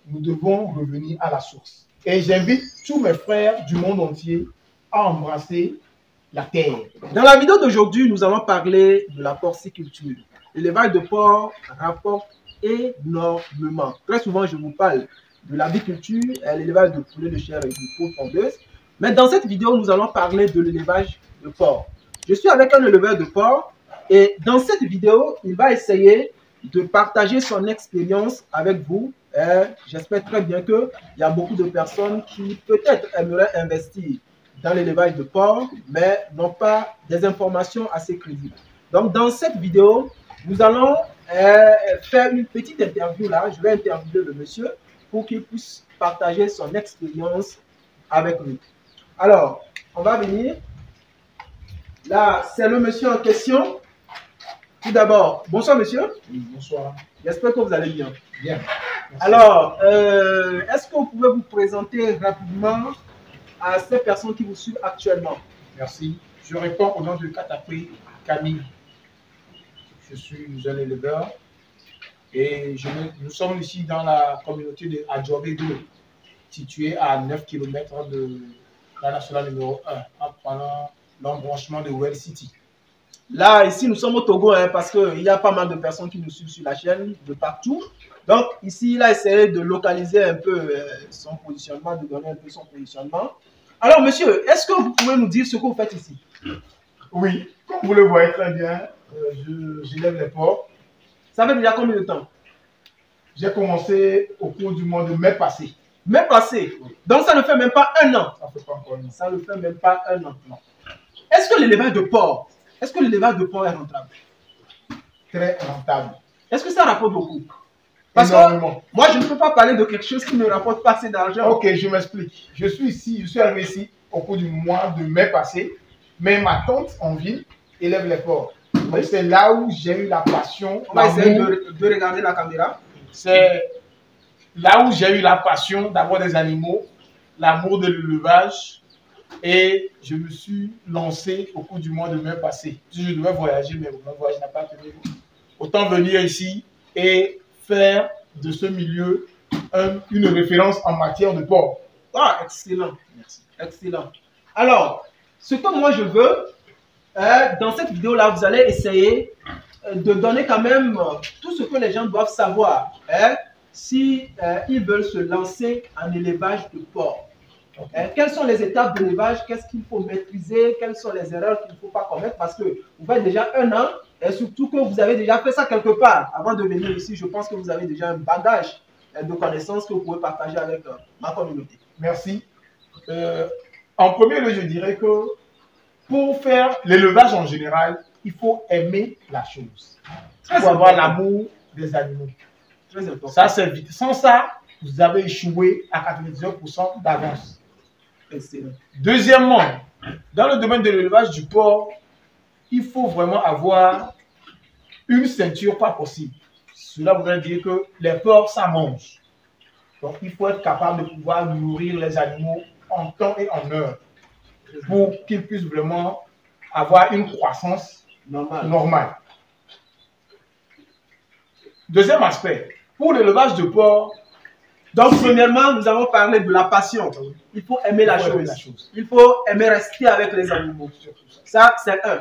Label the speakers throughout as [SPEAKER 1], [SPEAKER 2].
[SPEAKER 1] nous devons revenir à la source. Et j'invite tous mes frères du monde entier à embrasser la terre.
[SPEAKER 2] Dans la vidéo d'aujourd'hui, nous allons parler de la porciculture. L'élevage de porc rapporte énormément. Très souvent, je vous parle de l'aviculture, l'élevage de poulets de chair et de poules pondeuses. Mais dans cette vidéo, nous allons parler de l'élevage de porc. Je suis avec un éleveur de porc et dans cette vidéo, il va essayer de partager son expérience avec vous. J'espère très bien qu'il y a beaucoup de personnes qui peut-être aimeraient investir dans l'élevage de porc, mais n'ont pas des informations assez crédibles. Donc, dans cette vidéo, nous allons faire une petite interview là. Je vais interviewer le monsieur pour qu'il puisse partager son expérience avec nous. Alors, on va venir. Là, c'est le monsieur en question. Tout d'abord, bonsoir monsieur.
[SPEAKER 1] Oui, bonsoir.
[SPEAKER 2] J'espère que vous allez bien.
[SPEAKER 1] Bien. Merci.
[SPEAKER 2] Alors, est-ce que vous pouvez vous présenter rapidement à ces personnes qui vous suivent actuellement?
[SPEAKER 1] Merci. Je réponds au nom de Katapri Camille. Je suis jeune éleveur et nous sommes ici dans la communauté de Adjobé 2, située à 9 km de la nationale numéro 1, en prenant l'embranchement de Well City.
[SPEAKER 2] Là, ici, nous sommes au Togo, parce qu'il y a pas mal de personnes qui nous suivent sur la chaîne de partout. Donc, ici, il a essayé de localiser un peu son positionnement, de donner un peu son positionnement. Alors, monsieur, est-ce que vous pouvez nous dire ce que vous faites ici?
[SPEAKER 1] Oui, comme vous le voyez très bien, j'élève les porcs.
[SPEAKER 2] Ça fait déjà combien de temps?
[SPEAKER 1] J'ai commencé au cours du mois de mai passé.
[SPEAKER 2] Mai passé? Oui. Donc, ça ne fait même pas un an?
[SPEAKER 1] Ça ne fait pas encore un an.
[SPEAKER 2] Ça ne fait même pas un an. Non. Est-ce que l'élevage de porc, est rentable?
[SPEAKER 1] Très rentable.
[SPEAKER 2] Est-ce que ça rapporte beaucoup? Parce que moi, je ne peux pas parler de quelque chose qui ne rapporte pas assez d'argent.
[SPEAKER 1] Ok, je m'explique. Je suis arrivé ici au cours du mois de mai passé, mais ma tante en ville élève les porcs. Oui. C'est là où j'ai eu la passion.
[SPEAKER 2] On va essayer de regarder la caméra.
[SPEAKER 1] C'est là où j'ai eu la passion d'avoir des animaux, l'amour de l'élevage, et je me suis lancé au cours du mois de mai passé. Je devais voyager, mais mon voyage n'a pas tenu. Autant venir ici et faire de ce milieu une référence en matière de porc.
[SPEAKER 2] Ah, excellent. Merci. Excellent. Alors, ce que moi je veux, dans cette vidéo-là, vous allez essayer de donner quand même tout ce que les gens doivent savoir si ils veulent se lancer en élevage de porc. Okay. Quelles sont les étapes de l'élevage? Qu'est-ce qu'il faut maîtriser? Quelles sont les erreurs qu'il ne faut pas commettre? Parce que vous faites déjà un an et surtout que vous avez déjà fait ça quelque part. Avant de venir ici, je pense que vous avez déjà un bagage de connaissances que vous pouvez partager avec ma communauté.
[SPEAKER 1] Merci. En premier lieu, je dirais que pour faire l'élevage en général, il faut aimer la chose. Il faut avoir l'amour des animaux.
[SPEAKER 2] Très important.
[SPEAKER 1] Ça, c'est vite. Sans ça, vous avez échoué à 99% d'avance. Deuxièmement, dans le domaine de l'élevage du porc, il faut vraiment avoir une ceinture pas possible. Cela voudrait dire que les porcs, ça mange. Donc, il faut être capable de pouvoir nourrir les animaux en temps et en heure pour qu'ils puissent vraiment avoir une croissance normale. Deuxième aspect, pour l'élevage de porc,
[SPEAKER 2] donc, premièrement, nous avons parlé de la passion. Il faut aimer la chose. Il faut aimer rester avec les animaux. Ça, c'est un.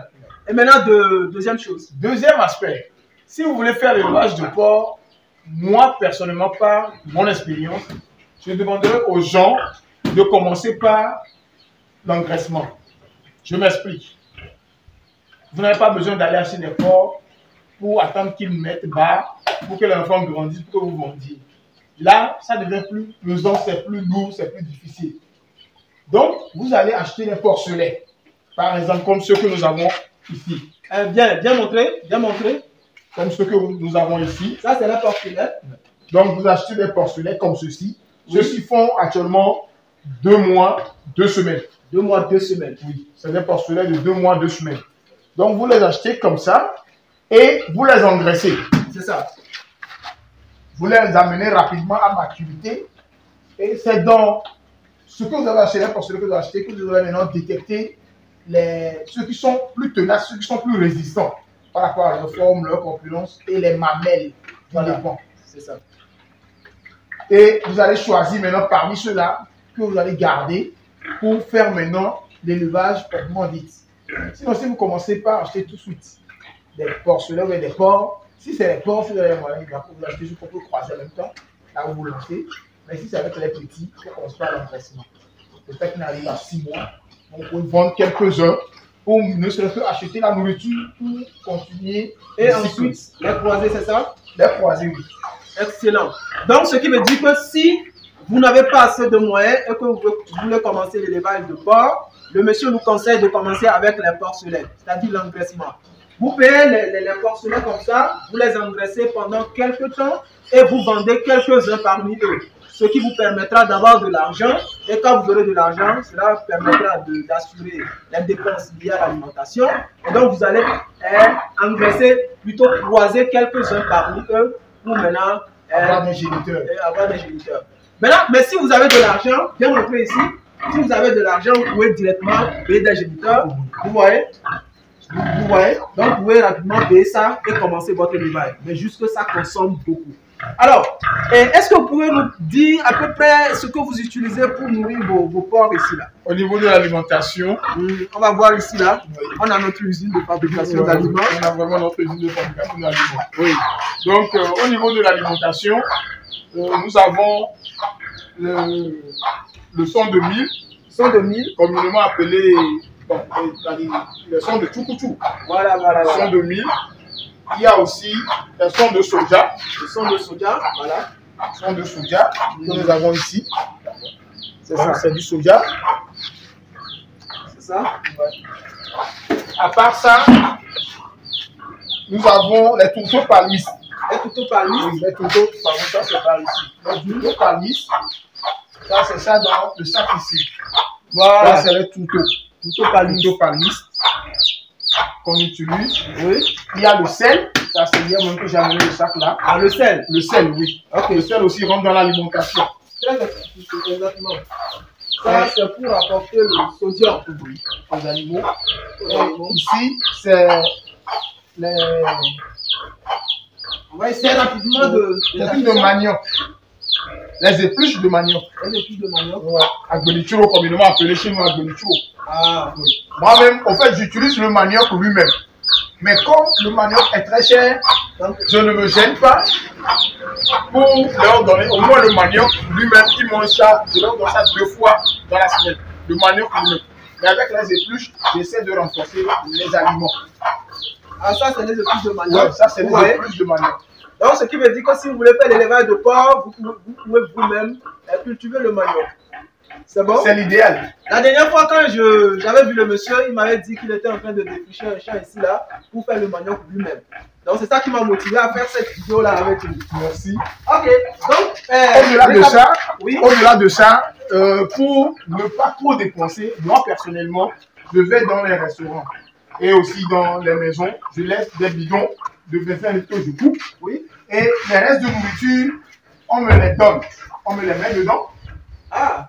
[SPEAKER 2] Et maintenant, deuxième chose.
[SPEAKER 1] Deuxième aspect, si vous voulez faire l'élevage de porc, moi, personnellement, par mon expérience, je demanderais aux gens de commencer par l'engraissement. Je m'explique. Vous n'avez pas besoin d'aller acheter des porcs pour attendre qu'ils mettent bas, pour que l'enfant grandisse, pour que vous vendiez. Là, ça devient plus pesant, c'est plus lourd, c'est plus difficile. Donc, vous allez acheter des porcelets. Par exemple, comme ceux que nous avons ici.
[SPEAKER 2] Bien montré.
[SPEAKER 1] Comme ceux que nous avons ici.
[SPEAKER 2] Ça, c'est la porcelet.
[SPEAKER 1] Donc, vous achetez des porcelets comme ceci. Oui. Ceux-ci font actuellement 2 mois, 2 semaines.
[SPEAKER 2] 2 mois, 2 semaines.
[SPEAKER 1] Oui, c'est des porcelets de 2 mois, 2 semaines. Donc, vous les achetez comme ça et vous les engraissez.
[SPEAKER 2] C'est ça.
[SPEAKER 1] Vous les amenez rapidement à maturité. Et c'est dans ce que vous avez acheté, les porcelets que vous avez acheté, que vous allez maintenant détecter ceux qui sont plus tenaces, ceux qui sont plus résistants par rapport à leur forme, leur corpulence et les mamelles.
[SPEAKER 2] Voilà. C'est ça.
[SPEAKER 1] Et vous allez choisir maintenant parmi ceux-là que vous allez garder pour faire maintenant l'élevage proprement dit. Sinon, si vous commencez par acheter tout de suite des porcelets ou des porcs, si c'est les porcs, si vous avez moyen, vous achetez juste pour vous croiser en même temps, là où vous lancez. Mais si c'est avec les petits, on commence par l'engraissement. Le fait qu'il arrive à 6 mois, on peut vendre quelques-uns pour ne serait-ce acheter la nourriture pour continuer.
[SPEAKER 2] Et ensuite, les croiser, c'est ça?
[SPEAKER 1] Les croiser, oui.
[SPEAKER 2] Excellent. Donc, ce qui veut dire que si vous n'avez pas assez de moyens et que vous voulez commencer l'élevage de porc, le monsieur nous conseille de commencer avec les porcelets, c'est-à-dire l'engraissement. Vous payez les porcelets comme ça, vous les engraissez pendant quelques temps et vous vendez quelques-uns parmi eux. Ce qui vous permettra d'avoir de l'argent. Et quand vous aurez de l'argent, cela permettra d'assurer les dépenses liées à l'alimentation. Et donc, vous allez engraisser, plutôt croiser quelques-uns parmi eux pour maintenant
[SPEAKER 1] avoir des géniteurs.
[SPEAKER 2] Maintenant, mais si vous avez de l'argent, bien montré ici, si vous avez de l'argent, vous pouvez directement payer des géniteurs. Vous voyez? Vous voyez? Donc, vous pouvez rapidement payer ça et commencer votre élevage. Mais juste que ça consomme beaucoup. Alors, est-ce que vous pouvez nous dire à peu près ce que vous utilisez pour nourrir vos porcs ici là?
[SPEAKER 1] Au niveau de l'alimentation,
[SPEAKER 2] on va voir ici là, on a notre usine de fabrication d'aliments.
[SPEAKER 1] On a vraiment notre usine de fabrication d'aliments. Oui. Donc, au niveau de l'alimentation, nous avons le son de mil.
[SPEAKER 2] Son de mil,
[SPEAKER 1] communément appelé le son de Tchoukouchou.
[SPEAKER 2] Voilà.
[SPEAKER 1] Son de mil. Il y a aussi le son de soja.
[SPEAKER 2] Le son de soja, voilà.
[SPEAKER 1] Le son de soja que nous avons ici.
[SPEAKER 2] C'est ça.
[SPEAKER 1] C'est du soja.
[SPEAKER 2] C'est ça.
[SPEAKER 1] Ouais. À part ça, nous avons les tourteaux palmis.
[SPEAKER 2] Les tourteaux palmis.
[SPEAKER 1] Oui, les tourteaux palmis, ça c'est par ici. Les tourteaux palmis, ça c'est ça dans le sac ici. Voilà, c'est les tourteaux. Tourteaux palmis qu'on utilise.
[SPEAKER 2] Oui.
[SPEAKER 1] Il y a le sel, ça c'est hier même que j'ai amené le sac là.
[SPEAKER 2] Ah, le sel.
[SPEAKER 1] Le sel, oui.
[SPEAKER 2] Ok.
[SPEAKER 1] Le sel aussi rentre dans l'alimentation.
[SPEAKER 2] Très exactement. Ça, c'est pour apporter le sodium
[SPEAKER 1] aux animaux. Ici, c'est les.
[SPEAKER 2] On va essayer rapidement
[SPEAKER 1] les épluches de manioc. Les épluches de manioc.
[SPEAKER 2] Les épluches de manioc.
[SPEAKER 1] Ouais. Agbelichuro, communément appelé chez nous Agbelichuro.
[SPEAKER 2] Ah, oui.
[SPEAKER 1] Moi-même, en fait, j'utilise le manioc lui-même. Mais comme le manioc est très cher, je ne me gêne pas pour leur donner au moins le manioc lui-même. Ils mangent ça, je leur donne ça 2 fois dans la semaine. Le manioc lui-même. Mais avec les épluches, j'essaie de renforcer les aliments.
[SPEAKER 2] Ah, ça, c'est les épluches de manioc.
[SPEAKER 1] Ouais, ça, c'est les épluches de manioc.
[SPEAKER 2] Donc, ce qui veut dire que si vous voulez faire l'élevage de porc, vous pouvez vous-même cultiver le manioc. C'est bon?
[SPEAKER 1] C'est l'idéal.
[SPEAKER 2] La dernière fois, quand j'avais vu le monsieur, il m'avait dit qu'il était en train de défricher un champ ici, là, pour faire le manioc lui-même. Donc, c'est ça qui m'a motivé à faire cette vidéo-là avec lui.
[SPEAKER 1] Merci.
[SPEAKER 2] Ok. Donc,
[SPEAKER 1] au-delà de ça, pour ne pas trop dépenser, moi, personnellement, je vais dans les restaurants et aussi dans les maisons. Je laisse des bidons de 25 litres que je coupe.
[SPEAKER 2] Oui.
[SPEAKER 1] Et les restes de nourriture, on me les donne. On me les met dedans.
[SPEAKER 2] Ah.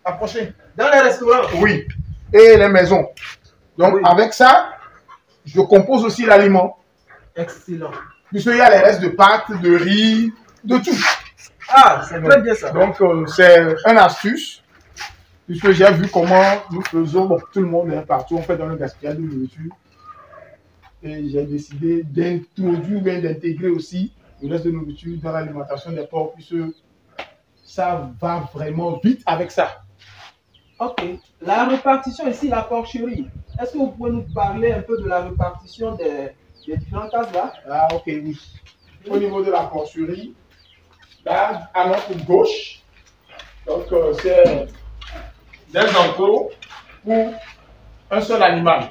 [SPEAKER 1] Approchez.
[SPEAKER 2] Dans les restaurants?
[SPEAKER 1] Oui. Et les maisons. Donc, avec ça, je compose aussi l'aliment.
[SPEAKER 2] Excellent.
[SPEAKER 1] Puisqu'il y a les restes de pâtes, de riz, de tout.
[SPEAKER 2] Ah, c'est très bien ça.
[SPEAKER 1] Donc, c'est une astuce. Puisque j'ai vu comment nous faisons, bon, tout le monde est partout, on fait dans le gaspillage de nourriture. Et j'ai décidé d'introduire, bien d'intégrer aussi le reste de nourriture dans l'alimentation des porcs, puisque ça va vraiment vite avec ça.
[SPEAKER 2] Ok. La répartition ici, la porcherie. Est-ce que vous pouvez nous parler un peu de la répartition des différentes cases là?
[SPEAKER 1] Ah, ok, oui. Au niveau de la porcherie, là, à notre gauche, donc c'est des enclos pour un seul animal.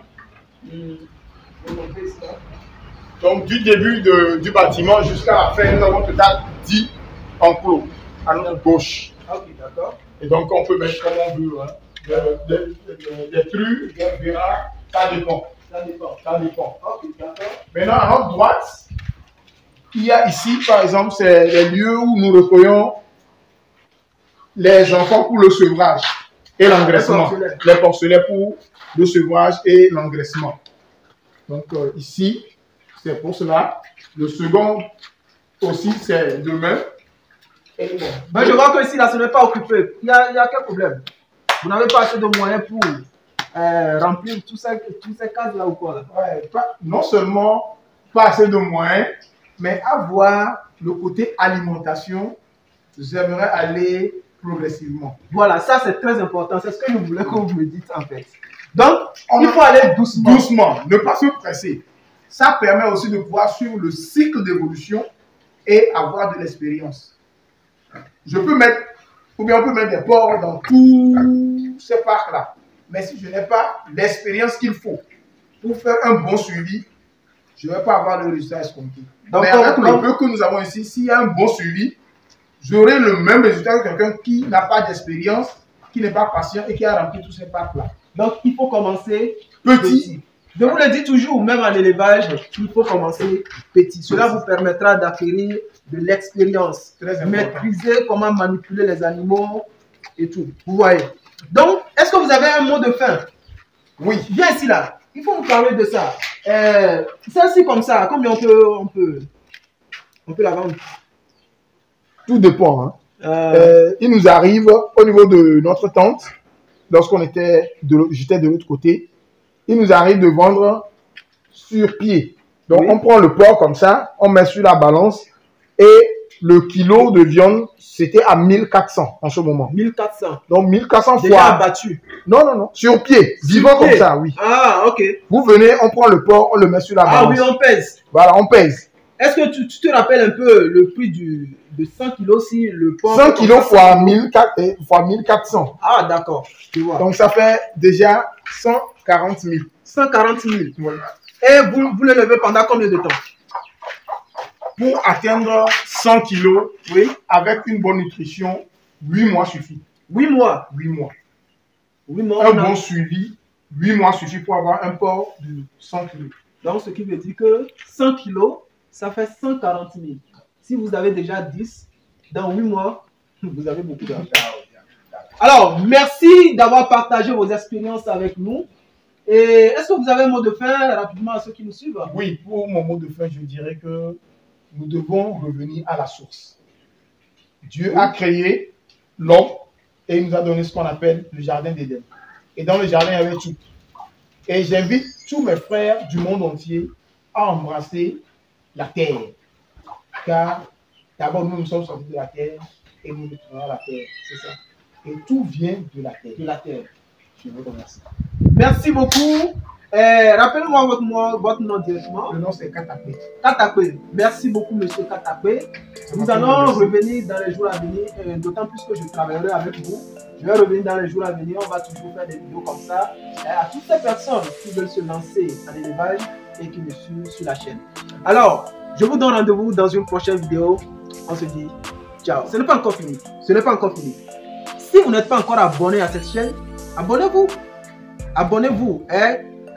[SPEAKER 1] Donc, du début du bâtiment jusqu'à la fin, nous avons total 10 enclos à notre gauche.
[SPEAKER 2] Ok, d'accord.
[SPEAKER 1] Et donc, on peut mettre comme on veut. Hein. Des trucs, des verras, ça dépend. Ça dépend.
[SPEAKER 2] Ok, d'accord.
[SPEAKER 1] Maintenant, à notre droite, il y a ici, par exemple, c'est les lieux où nous recueillons les enfants pour le sevrage et l'engraissement. Les porcelets pour le sevrage et l'engraissement. Donc, ici, c'est pour cela. Le second aussi, c'est demain.
[SPEAKER 2] Ben, je vois que ici, là, ce n'est pas occupé. Il y a quel problème? Vous n'avez pas assez de moyens pour remplir tous ces cases-là ou quoi là?
[SPEAKER 1] Ouais, non seulement pas assez de moyens, mais avoir le côté alimentation, j'aimerais aller progressivement.
[SPEAKER 2] Voilà, ça c'est très important. C'est ce que je voulais que vous me dites en fait. Donc, il faut aller doucement.
[SPEAKER 1] Doucement, ne pas se presser. Ça permet aussi de pouvoir suivre le cycle d'évolution et avoir de l'expérience. Je peux mettre, ou bien on peut mettre des porcs dans tous ces parcs-là. Mais si je n'ai pas l'expérience qu'il faut pour faire un bon suivi, je ne vais pas avoir le résultat escompté. Mais avec le peu que nous avons ici, s'il y a un bon suivi, j'aurai le même résultat que quelqu'un qui n'a pas d'expérience, qui n'est pas patient et qui a rempli tous ces parcs-là.
[SPEAKER 2] Donc, il faut commencer
[SPEAKER 1] petit.
[SPEAKER 2] Je vous le dis toujours, même en élevage, il faut commencer petit. Cela vous permettra d'acquérir de l'expérience, maîtriser comment manipuler les animaux et tout. Vous voyez. Donc, est-ce que vous avez un mot de fin?
[SPEAKER 1] Oui.
[SPEAKER 2] Viens ici là. Il faut vous parler de ça. Celle-ci comme ça, combien on peut la vendre?
[SPEAKER 1] Tout dépend. Hein. Il nous arrive au niveau de notre tente, lorsqu'on était, j'étais de l'autre côté, il nous arrive de vendre sur pied. Donc, oui. On prend le porc comme ça, on met sur la balance et le kilo de viande, c'était à 1400 en ce moment.
[SPEAKER 2] 1400.
[SPEAKER 1] Donc, 1400 fois.
[SPEAKER 2] Déjà abattu.
[SPEAKER 1] Non, non, non. Sur pied. Vivant comme ça, oui.
[SPEAKER 2] Ah, ok.
[SPEAKER 1] Vous venez, on prend le porc, on le met sur la balance.
[SPEAKER 2] Ah oui, on pèse.
[SPEAKER 1] Voilà, on pèse.
[SPEAKER 2] Est-ce que tu te rappelles un peu le prix de 100 kilos si le porc...
[SPEAKER 1] 100 kilos fois 1400.
[SPEAKER 2] Ah, d'accord. Tu vois.
[SPEAKER 1] Donc, ça fait déjà 140 000.
[SPEAKER 2] 140 000.
[SPEAKER 1] Voilà.
[SPEAKER 2] Et vous le levez pendant combien de temps?
[SPEAKER 1] Pour atteindre 100 kilos,
[SPEAKER 2] oui,
[SPEAKER 1] avec une bonne nutrition, 8 mois suffit.
[SPEAKER 2] 8 mois?
[SPEAKER 1] 8 mois.
[SPEAKER 2] 8 mois.
[SPEAKER 1] Un bon suivi, 8 mois suffit pour avoir un porc de 100 kilos.
[SPEAKER 2] Donc, ce qui veut dire que 100 kilos, ça fait 140 000. Si vous avez déjà 10, dans 8 mois, vous avez beaucoup d'argent. Alors, merci d'avoir partagé vos expériences avec nous. Et est-ce que vous avez un mot de fin rapidement à ceux qui nous suivent?
[SPEAKER 1] Oui, pour mon mot de fin, je dirais que nous devons revenir à la source. Dieu a créé l'homme et il nous a donné ce qu'on appelle le jardin d'Éden. Et dans le jardin, il y avait tout. Et j'invite tous mes frères du monde entier à embrasser la terre. Car d'abord, nous sommes sortis de la terre et nous retournons à la terre. C'est ça. Et tout vient de la terre.
[SPEAKER 2] De la terre.
[SPEAKER 1] Je vous remercie.
[SPEAKER 2] Merci beaucoup. Rappelez-moi votre nom directement.
[SPEAKER 1] Le nom c'est Katapé.
[SPEAKER 2] Katapé. Merci beaucoup, monsieur Katapé. Nous allons revenir dans les jours à venir, d'autant plus que je travaillerai avec vous. Je vais revenir dans les jours à venir. On va toujours faire des vidéos comme ça. À toutes ces personnes qui veulent se lancer en élevage et qui me suivent sur la chaîne. Alors, je vous donne rendez-vous dans une prochaine vidéo. On se dit ciao. Ce n'est pas encore fini. Ce n'est pas encore fini. Si vous n'êtes pas encore abonné à cette chaîne, abonnez-vous. Abonnez-vous.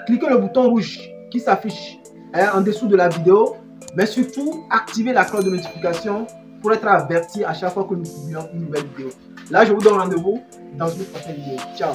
[SPEAKER 2] Cliquez le bouton rouge qui s'affiche en dessous de la vidéo. Mais surtout, activez la cloche de notification pour être averti à chaque fois que nous publions une nouvelle vidéo. Là, je vous donne rendez-vous dans une prochaine vidéo. Ciao.